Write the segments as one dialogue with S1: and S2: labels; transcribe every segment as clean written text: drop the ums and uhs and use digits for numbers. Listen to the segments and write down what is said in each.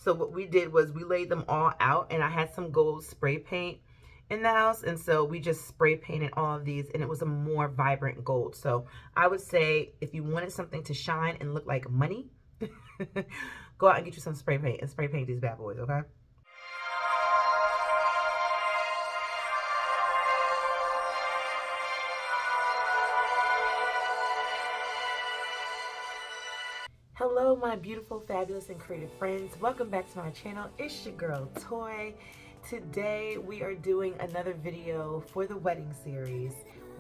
S1: So what we did was we laid them all out, and I had some gold spray paint in the house, and so we just spray painted all of these, and it was a more vibrant gold. So I would say if you wanted something to shine and look like money, go out and get you some spray paint and spray paint these bad boys, okay? Hello, my beautiful, fabulous, and creative friends. Welcome back to my channel. It's your girl, Toy. Today, we are doing another video for the wedding series.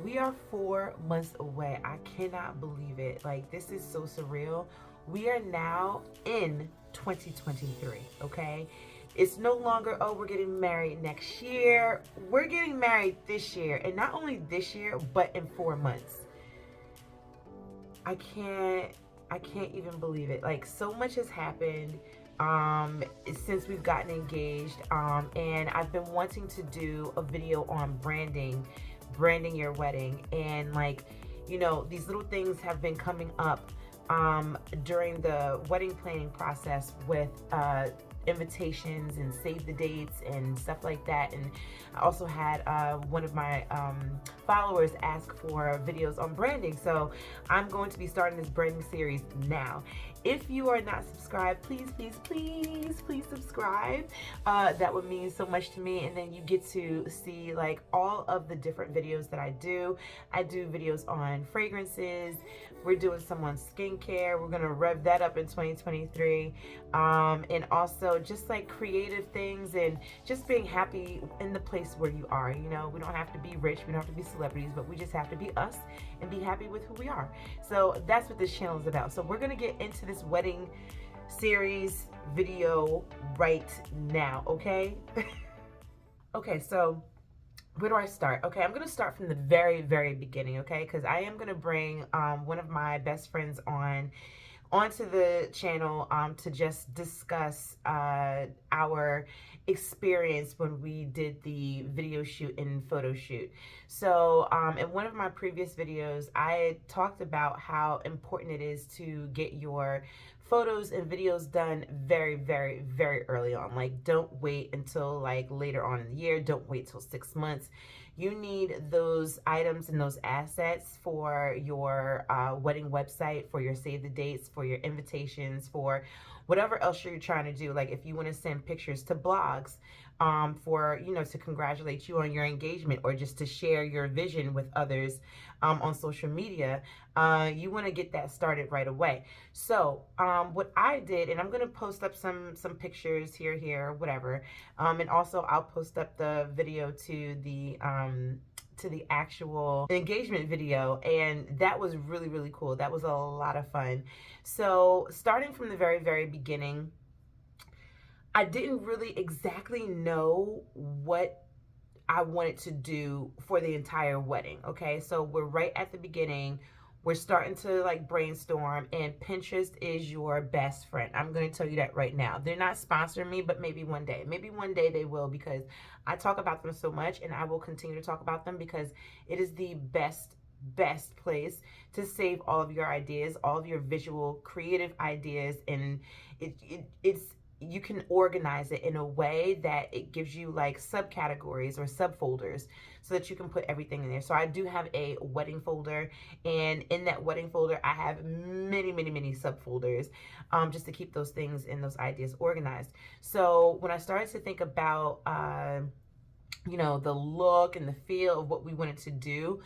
S1: We are 4 months away. I cannot believe it. Like, this is so surreal. We are now in 2023, okay? It's no longer, oh, we're getting married next year. We're getting married this year. And not only this year, but in 4 months. I can't even believe it. Like, so much has happened since we've gotten engaged, and I've been wanting to do a video on branding your wedding. And like, you know, these little things have been coming up during the wedding planning process with invitations and save the dates and stuff like that. And I also had one of my followers ask for videos on branding, so I'm going to be starting this branding series now. If you are not subscribed, please subscribe. That would mean so much to me, and then you get to see like all of the different videos that I do. I do videos on fragrances. We're doing some on skincare. We're gonna rev that up in 2023, and also just like creative things and just being happy in the place where you are. You know, we don't have to be rich, we don't have to be celebrities, but we just have to be us and be happy with who we are. So that's what this channel is about. So we're gonna get into this wedding series video right now, okay? Okay, so where do I start? Okay, I'm gonna start from the very beginning, okay? Because I am gonna bring one of my best friends onto the channel to just discuss our experience when we did the video shoot and photo shoot. So in one of my previous videos, I talked about how important it is to get your photos and videos done very early on. Like, don't wait until like later on in the year. Don't wait till 6 months. You need those items and those assets for your wedding website, for your save the dates, for your invitations, for whatever else you're trying to do. Like if you want to send pictures to blogs, for, you know, to congratulate you on your engagement, or just to share your vision with others on social media, you want to get that started right away. So what I did, and I'm going to post up some pictures here, whatever, and also I'll post up the video to the actual engagement video, and that was really cool. That was a lot of fun. So starting from the very beginning, I didn't really exactly know what I wanted to do for the entire wedding. Okay, so we're right at the beginning. We're starting to like brainstorm, and Pinterest is your best friend. I'm going to tell you that right now. They're not sponsoring me, but maybe one day. Maybe one day they will, because I talk about them so much, and I will continue to talk about them because it is the best place to save all of your ideas, all of your visual creative ideas, and it's you can organize it in a way that it gives you like subcategories or subfolders so that you can put everything in there. So I do have a wedding folder, and in that wedding folder I have many subfolders, just to keep those things and those ideas organized. So when I started to think about you know, the look and the feel of what we wanted to do,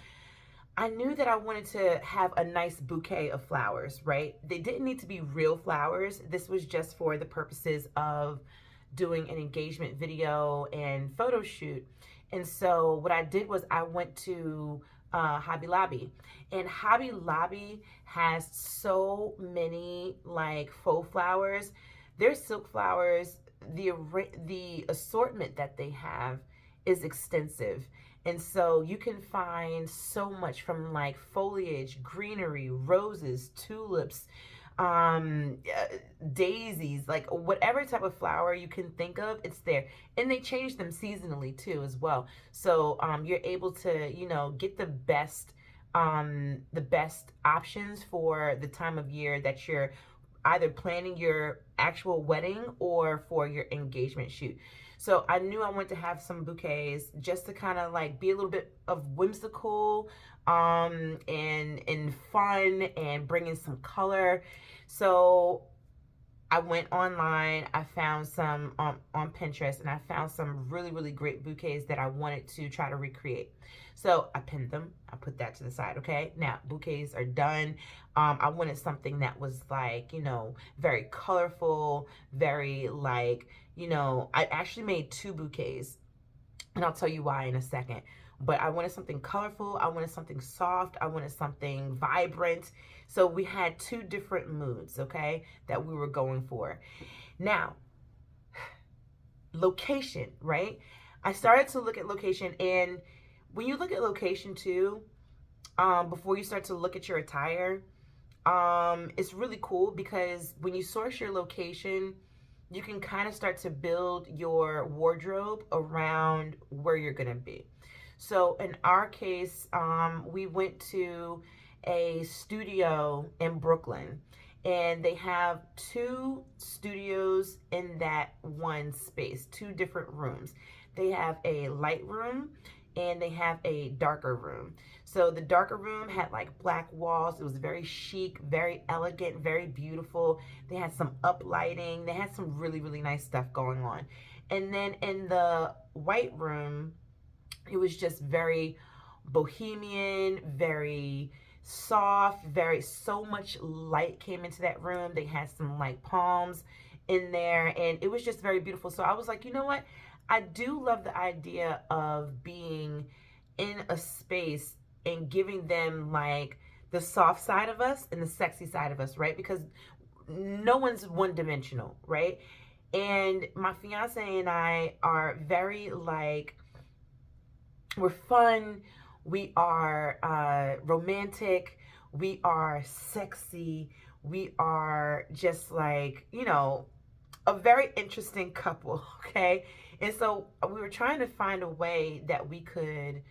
S1: I knew that I wanted to have a nice bouquet of flowers, right? They didn't need to be real flowers. This was just for the purposes of doing an engagement video and photo shoot. And so what I did was I went to Hobby Lobby, and Hobby Lobby has so many like faux flowers. Their silk flowers, the assortment that they have is extensive. And so you can find so much, from like foliage, greenery, roses, tulips, daisies, like whatever type of flower you can think of, it's there. And they change them seasonally too as well. So you're able to, you know, get the best options for the time of year that you're either planning your actual wedding or for your engagement shoot. So I knew I wanted to have some bouquets just to kind of like be a little bit of whimsical, and fun, and bring in some color. So I went online, I found some on Pinterest, and I found some really, really great bouquets that I wanted to try to recreate. So I pinned them, I put that to the side, okay? Now, bouquets are done. I wanted something that was like, very colorful, very like, I actually made 2 bouquets, and I'll tell you why in a second. But I wanted something colorful, I wanted something soft, I wanted something vibrant. So we had 2 different moods, okay, that we were going for. Now, location, right? I started to look at location, and when you look at location too, before you start to look at your attire, it's really cool because when you source your location, you can kind of start to build your wardrobe around where you're gonna be. So in our case, we went to a studio in Brooklyn, and they have 2 studios in that one space, 2 different rooms. They have a light room and they have a darker room. So the darker room had like black walls. It was very chic, very elegant, very beautiful. They had some uplighting. They had some really, really nice stuff going on. And then in the white room, it was just very bohemian, very soft, very, so much light came into that room. They had some like palms in there, and it was just very beautiful. So I was like, you know what? I do love the idea of being in a space and giving them like the soft side of us and the sexy side of us, right? Because no one's one dimensional, right? And my fiance and I are very like, we're fun, we are romantic, we are sexy, we are just like, a very interesting couple, okay? And so we were trying to find a way that we could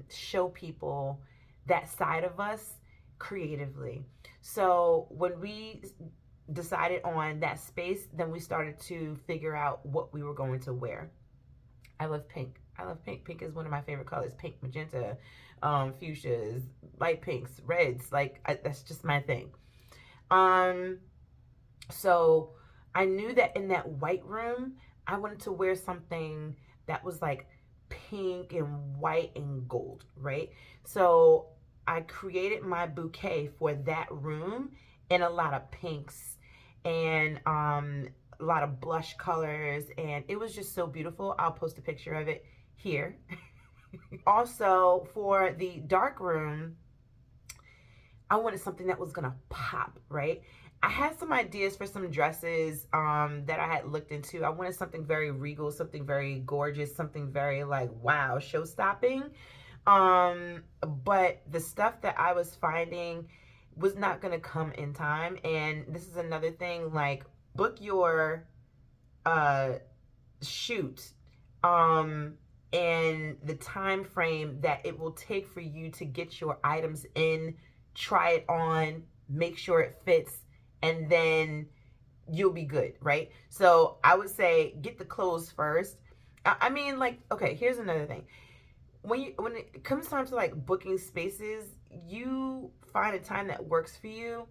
S1: show people that side of us creatively. So when we decided on that space, then we started to figure out what we were going to wear. I love pink. I love pink. Pink is one of my favorite colors. Pink, magenta, fuchsias, light pinks, reds. Like, that's just my thing. So I knew that in that white room, I wanted to wear something that was like pink and white and gold, right? So I created my bouquet for that room in a lot of pinks and a lot of blush colors, and it was just so beautiful. I'll post a picture of it here. Also, for the dark room, I wanted something that was gonna pop, right? I had some ideas for some dresses that I had looked into. I wanted something very regal, something very gorgeous, something very like, wow, show-stopping. But the stuff that I was finding was not gonna come in time. And this is another thing, like, book your shoot and the time frame that it will take for you to get your items in, try it on, make sure it fits, and then you'll be good, right? So I would say get the clothes first. I mean, like, okay, here's another thing. When it comes time to like booking spaces, you find a time that works for you,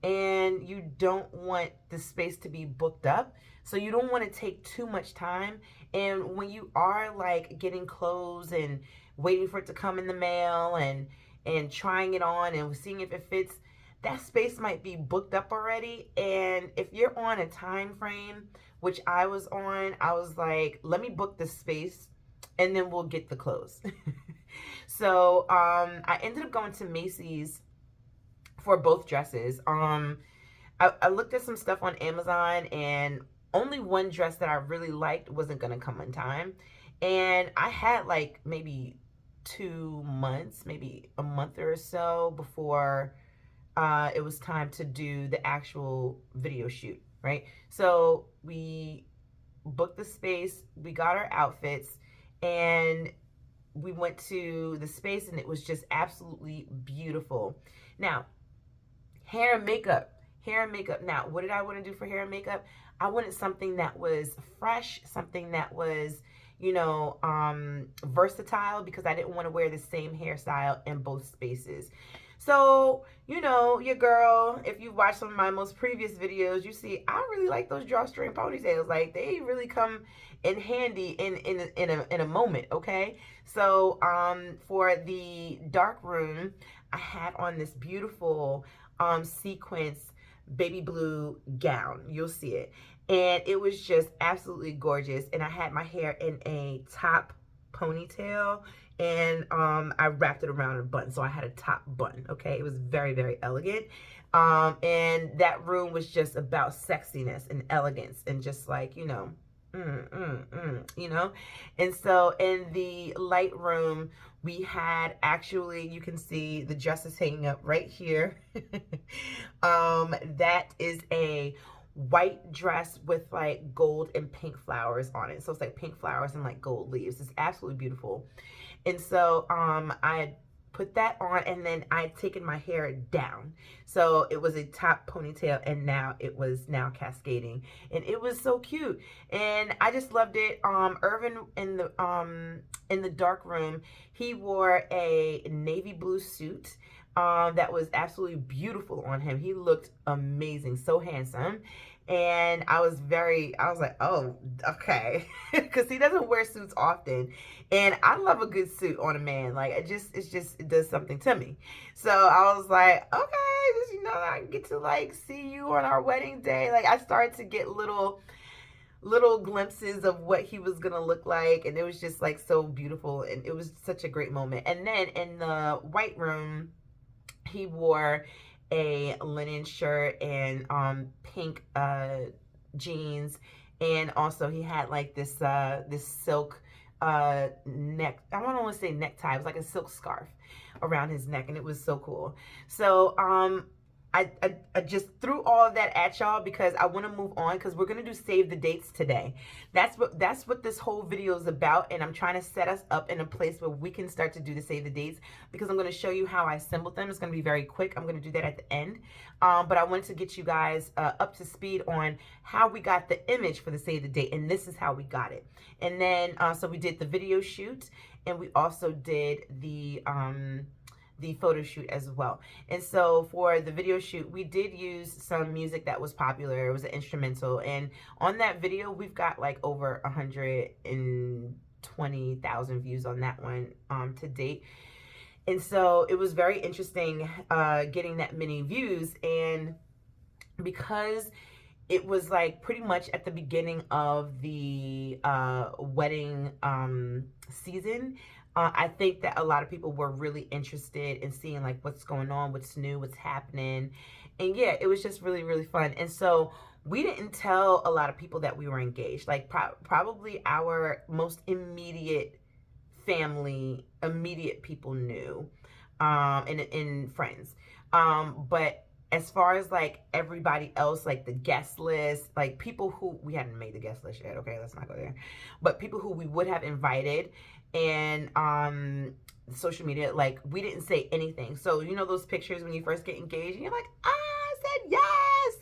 S1: and you don't want the space to be booked up. So you don't want to take too much time. And when you are like getting clothes and waiting for it to come in the mail and trying it on and seeing if it fits, that space might be booked up already. And if you're on a time frame, which I was on, I was like, let me book this space and then we'll get the clothes. So I ended up going to Macy's for both dresses. I looked at some stuff on Amazon, and only one dress that I really liked wasn't gonna come in time. And I had like maybe 2 months, maybe a month or so before it was time to do the actual video shoot, right? So we booked the space, we got our outfits, and we went to the space, and it was just absolutely beautiful. Now, hair and makeup. hair and makeup. Now, what did I want to do for hair and makeup? I wanted something that was fresh, something that was, versatile, because I didn't want to wear the same hairstyle in both spaces. So, your girl, if you've watched some of my most previous videos, you see I really like those drawstring ponytails. Like, they really come in handy in a moment, okay? So, for the dark room, I had on this beautiful sequence baby blue gown. You'll see it. And it was just absolutely gorgeous. And I had my hair in a top ponytail, and I wrapped it around in a bun. So I had a top bun, okay? It was very, very elegant. And that room was just about sexiness and elegance and just like, And so in the light room, we had, actually, you can see the dresses hanging up right here. That is a white dress with like gold and pink flowers on it. So it's like pink flowers and like gold leaves. It's absolutely beautiful. And so I put that on, and then I had taken my hair down. So it was a top ponytail, and now it was cascading, and it was so cute. And I just loved it. Irvin in the dark room, he wore a navy blue suit that was absolutely beautiful on him. He looked amazing, so handsome. And I was like, oh, okay. Because he doesn't wear suits often. And I love a good suit on a man. Like, it does something to me. So I was like, okay, I get to like see you on our wedding day. Like, I started to get little glimpses of what he was gonna look like, and it was just like so beautiful, and it was such a great moment. And then in the white room, he wore a linen shirt and pink jeans, and also he had like this silk neck, I don't want to say necktie, it was like a silk scarf around his neck, and it was so cool. So I just threw all of that at y'all because I want to move on, because we're going to do save the dates today. That's what this whole video is about, and I'm trying to set us up in a place where we can start to do the save the dates, because I'm going to show you how I assembled them. It's going to be very quick. I'm going to do that at the end. But I wanted to get you guys up to speed on how we got the image for the save the date, and this is how we got it. And then so we did the video shoot, and we also did the photo shoot as well. And so for the video shoot, we did use some music that was popular. It was an instrumental, and on that video we've got like over 120,000 views on that one to date. And so it was very interesting getting that many views, and because it was like pretty much at the beginning of the wedding season, I think that a lot of people were really interested in seeing like what's going on, what's new, what's happening. And yeah, it was just really, really fun. And so we didn't tell a lot of people that we were engaged. Like probably our most immediate family, immediate people knew, and friends. But as far as like everybody else, like the guest list, like people who we hadn't made the guest list yet, okay, let's not go there, but people who we would have invited, and social media, like we didn't say anything. So those pictures when you first get engaged and you're like, I said yes.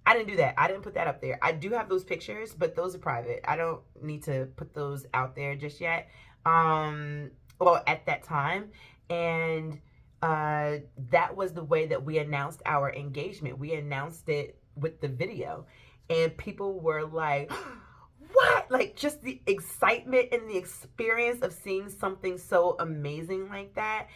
S1: I didn't do that. I didn't put that up there. I do have those pictures, but those are private. I don't need to put those out there just yet. Well, at that time. And that was the way that we announced our engagement. We announced it with the video, and people were like, what? Like, just the excitement and the experience of seeing something so amazing like that.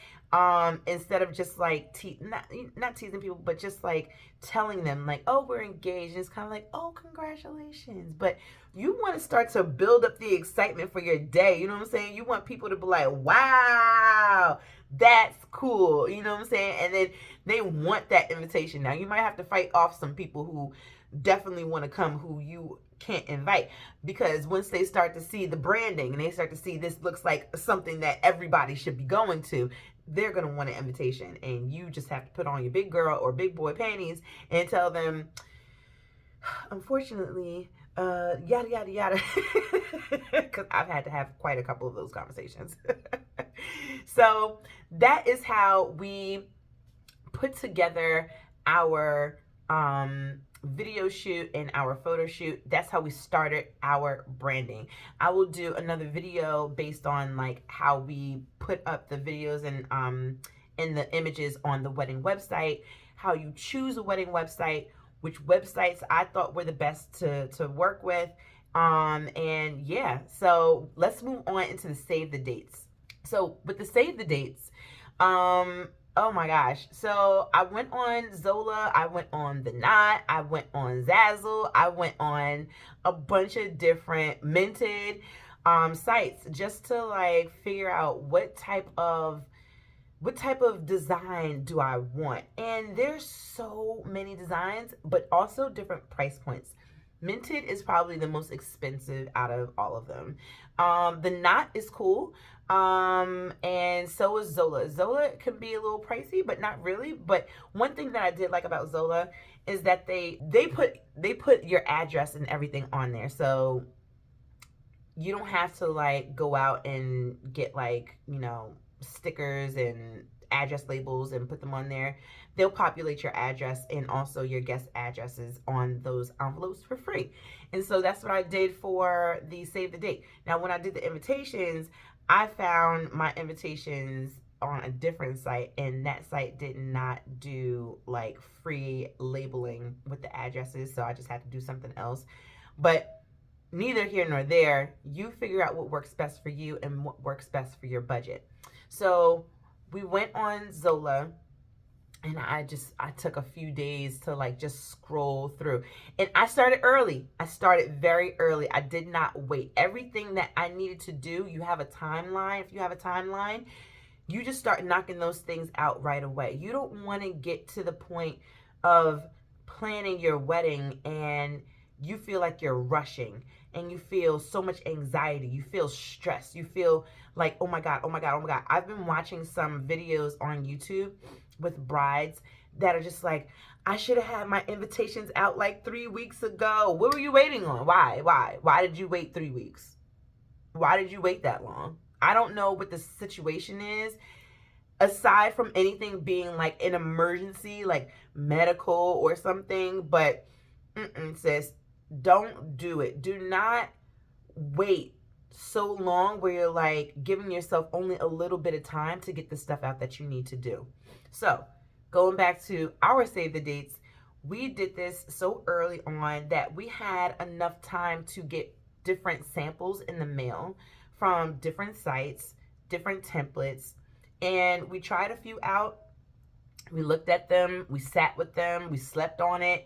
S1: Instead of just like not teasing people, but just like telling them like, oh, we're engaged. And it's kind of like, oh, congratulations. But you want to start to build up the excitement for your day. You know what I'm saying? You want people to be like, wow, that's cool. You know what I'm saying? And then they want that invitation. Now, you might have to fight off some people who definitely want to come who you can't invite, because once they start to see the branding and they start to see this looks like something that everybody should be going to, they're going to want an invitation, and you just have to put on your big girl or big boy panties and tell them, unfortunately, yada yada yada, because I've had to have quite a couple of those conversations. So that is how we put together our video shoot and our photo shoot. That's how we started our branding. I will do another video based on like how we put up the videos and the images on the wedding website, how you choose a wedding website, which websites I thought were the best to work with. And yeah, so let's move on into the save the dates. So with the save the dates, oh my gosh. So I went on Zola, I went on The Knot, I went on Zazzle, I went on a bunch of different Minted sites just to like figure out what type of design do I want? And there's so many designs, but also different price points. Minted is probably the most expensive out of all of them. The Knot is cool. And so is Zola. Zola can be a little pricey, but not really. But one thing that I did like about Zola is that they put your address and everything on there. So you don't have to like go out and get like, stickers and address labels and put them on there. They'll populate your address and also your guest addresses on those envelopes for free. And so that's what I did for the save the date. Now, when I did the invitations, I found my invitations on a different site, and that site did not do like free labeling with the addresses, so I just had to do something else. But neither here nor there. You figure out what works best for you and what works best for your budget. So we went on Zola, and I took a few days to like just scroll through. And I started early. I started very early. I did not wait. Everything that I needed to do, you have a timeline. If you have a timeline, you just start knocking those things out right away. You don't want to get to the point of planning your wedding and you feel like you're rushing and you feel so much anxiety. You feel stressed. You feel like, oh my God, oh my God, oh my God. I've been watching some videos on YouTube with brides that are just like, I should have had my invitations out like 3 weeks ago. What were you waiting on? Why did you wait 3 weeks? Why did you wait that long? I don't know what the situation is, aside from anything being like an emergency, like medical or something, but sis, don't do it. Do not wait so long where you're like giving yourself only a little bit of time to get the stuff out that you need to do. So going back to our save the dates, we did this so early on that we had enough time to get different samples in the mail from different sites, different templates, and we tried a few out. We looked at them, we sat with them, we slept on it,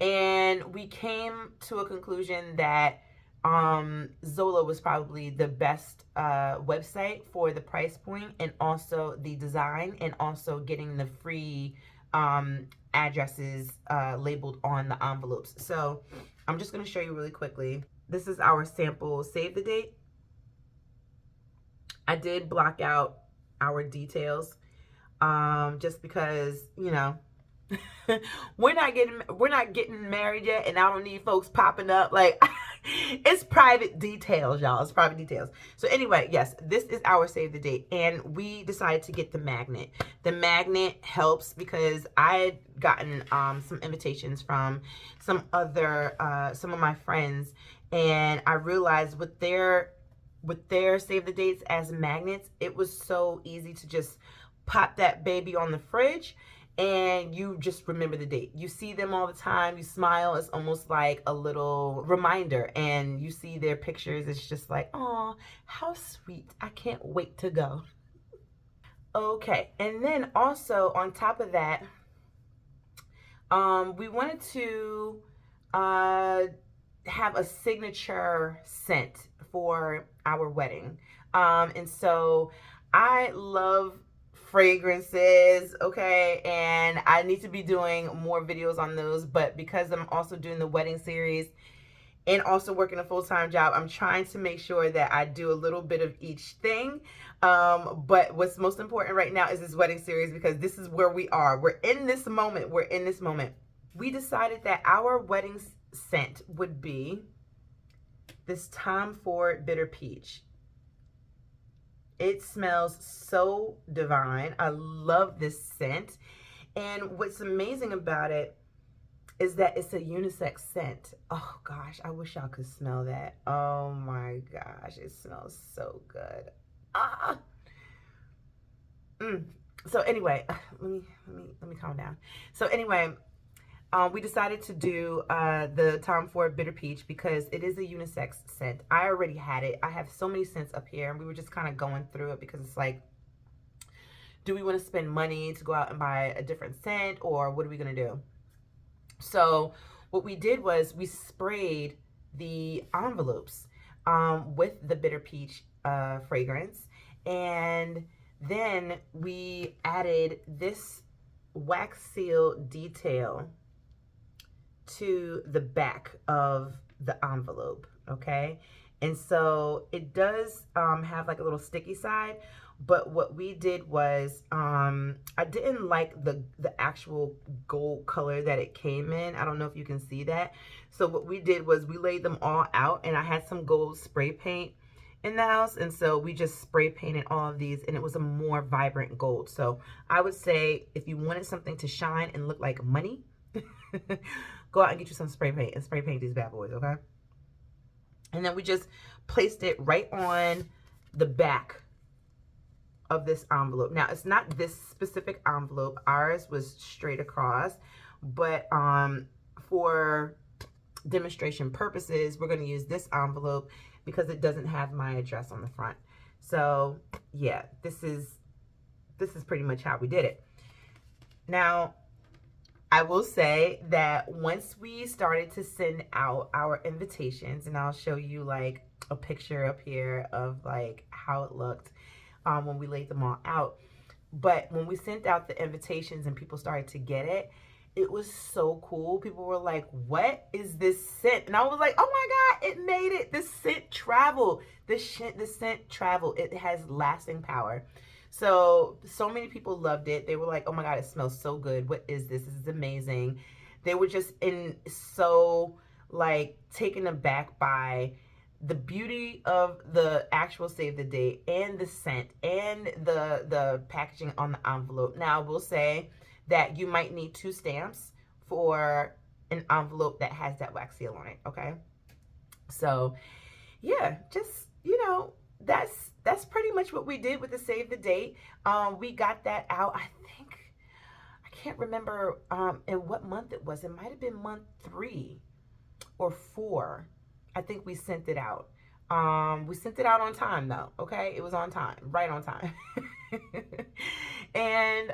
S1: and we came to a conclusion that Zola was probably the best website for the price point and also the design and also getting the free addresses labeled on the envelopes. So I'm just going to show you really quickly. This is our sample save the date. I did block out our details just because, we're not getting married yet, and I don't need folks popping up like it's private details, y'all. It's private details. So anyway, yes, this is our save the date, and we decided to get the magnet. The magnet helps because I had gotten some invitations from some of my friends, and I realized with their save the dates as magnets, it was so easy to just pop that baby on the fridge and you just remember the date. You see them all the time, you smile, it's almost like a little reminder, and you see their pictures, it's just like, oh, how sweet, I can't wait to go. Okay, and then also on top of that, we wanted to have a signature scent for our wedding. And so I love fragrances, okay, and I need to be doing more videos on those, but because I'm also doing the wedding series and also working a full-time job, I'm trying to make sure that I do a little bit of each thing. But what's most important right now is this wedding series, because this is where we are. We're in this moment. We decided that our wedding scent would be this Tom Ford Bitter Peach. It smells so divine. I love this scent. And what's amazing about it is that it's a unisex scent. Oh gosh, I wish y'all could smell that. Oh my gosh, it smells so good. Ah. Mm. So anyway, let me calm down. So anyway, we decided to do the Tom Ford Bitter Peach because it is a unisex scent. I already had it. I have so many scents up here, and we were just kind of going through it because it's like, do we want to spend money to go out and buy a different scent, or what are we going to do? So what we did was we sprayed the envelopes with the Bitter Peach fragrance, and then we added this wax seal detail to the back of the envelope, okay? And so it does have like a little sticky side, but what we did was I didn't like the actual gold color that it came in. I don't know if you can see that. So what we did was we laid them all out, and I had some gold spray paint in the house, and so we just spray painted all of these, and it was a more vibrant gold. So I would say if you wanted something to shine and look like money, go out and get you some spray paint and spray paint these bad boys, okay? And then we just placed it right on the back of this envelope. Now, it's not this specific envelope. Ours was straight across, but for demonstration purposes, we're going to use this envelope because it doesn't have my address on the front. So, yeah, this is pretty much how we did it. Now, I will say that once we started to send out our invitations, and I'll show you like a picture up here of like how it looked when we laid them all out. But when we sent out the invitations and people started to get it, it was so cool. People were like, what is this scent? And I was like, oh my God, it made it. The scent traveled. The scent traveled. It has lasting power. So many people loved it. They were like, oh my God, it smells so good. What is this? This is amazing. They were just so like taken aback by the beauty of the actual save the date and the scent and the packaging on the envelope. Now, I will say that you might need 2 stamps for an envelope that has that wax seal on it, okay? So, yeah, just, you know, that's pretty much what we did with the save the date. We got that out, I think, I can't remember in what month it was. It might have been month 3 or 4. I think we sent it out. We sent it out on time though, okay? It was on time, right on time. And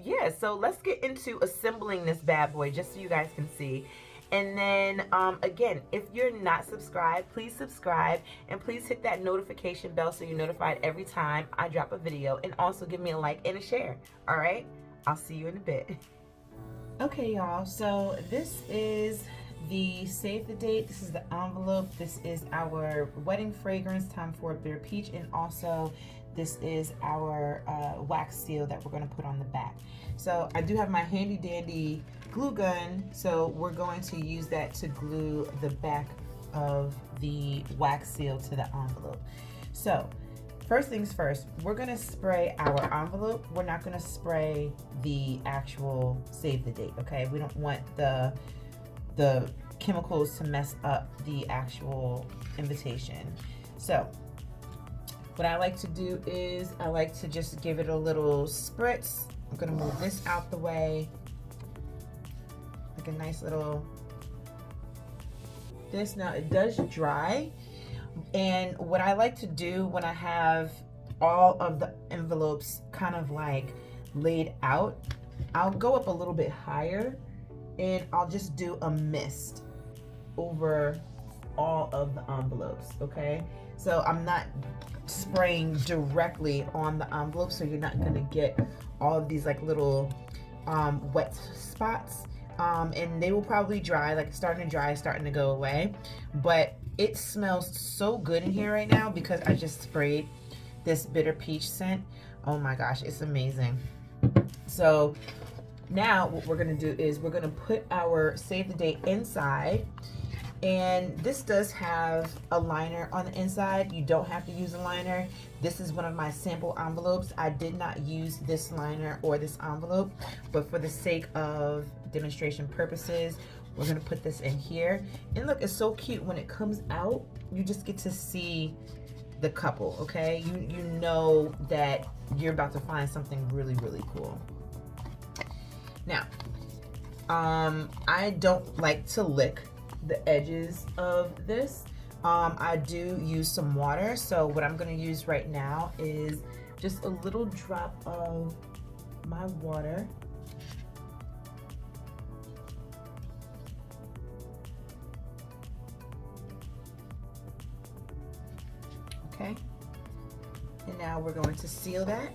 S1: yeah, so let's get into assembling this bad boy just so you guys can see. And then again, if you're not subscribed, please subscribe and please hit that notification bell so you're notified every time I drop a video, and also give me a like and a share. All right, I'll see you in a bit. Okay, y'all, so this is the save the date. This is the envelope. This is our wedding fragrance, Tom Ford Bitter Peach, and also this is our wax seal that we're going to put on the back. So I do have my handy dandy glue gun, so we're going to use that to glue the back of the wax seal to the envelope. So first things first, we're going to spray our envelope. We're not going to spray the actual save the date, okay? We don't want the chemicals to mess up the actual invitation. So what I like to do is I like to just give it a little spritz. I'm gonna move this out the way, like a nice little this. Now it does dry, and what I like to do when I have all of the envelopes kind of like laid out, I'll go up a little bit higher and I'll just do a mist over all of the envelopes, okay? So I'm not spraying directly on the envelope, so you're not gonna get all of these like little wet spots, and they will probably dry, like starting to dry, starting to go away. But it smells so good in here right now because I just sprayed this bitter peach scent. Oh my gosh, it's amazing. So now what we're gonna do is we're gonna put our save the date inside, and this does have a liner on the inside. You don't have to use a liner. This is one of my sample envelopes. I did not use this liner or this envelope, but for the sake of demonstration purposes, We're gonna put this in here. And look, it's so cute. When it comes out, you just get to see the couple, okay? You know that you're about to find something really, really cool. Now, I don't like to lick the edges of this. I do use some water. So what I'm gonna use right now is just a little drop of my water. Okay, and now we're going to seal that.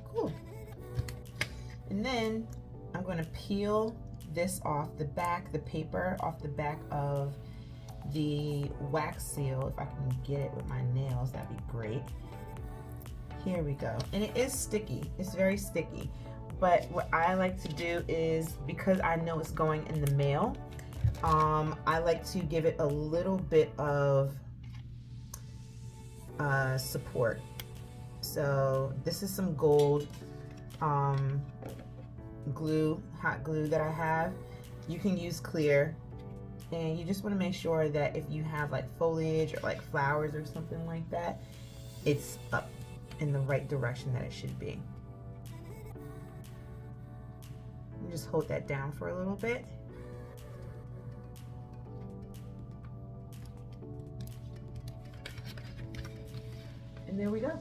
S1: Cool. And then I'm going to peel this off the back, the paper off the back of the wax seal. If I can get it with my nails, that'd be great. Here we go. And it is sticky. It's very sticky. But what I like to do is, because I know it's going in the mail, I like to give it a little bit of support. So this is some gold glue, hot glue that I have. You can use clear, and you just want to make sure that if you have like foliage or like flowers or something like that, it's up in the right direction that it should be. Just hold that down for a little bit. And there we go.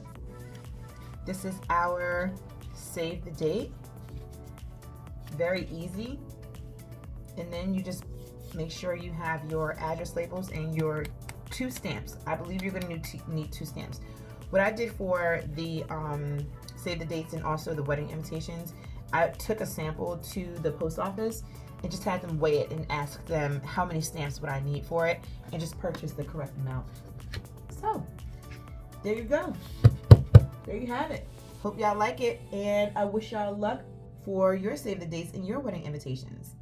S1: This is our save the date. Very easy. And then you just make sure you have your address labels and your 2 stamps. I believe you're going to need 2 stamps. What I did for the save the dates and also the wedding invitations, I took a sample to the post office and just had them weigh it and ask them how many stamps would I need for it, and just purchase the correct amount. So there you go. There you have it. Hope y'all like it, and I wish y'all luck for your save the dates and your wedding invitations.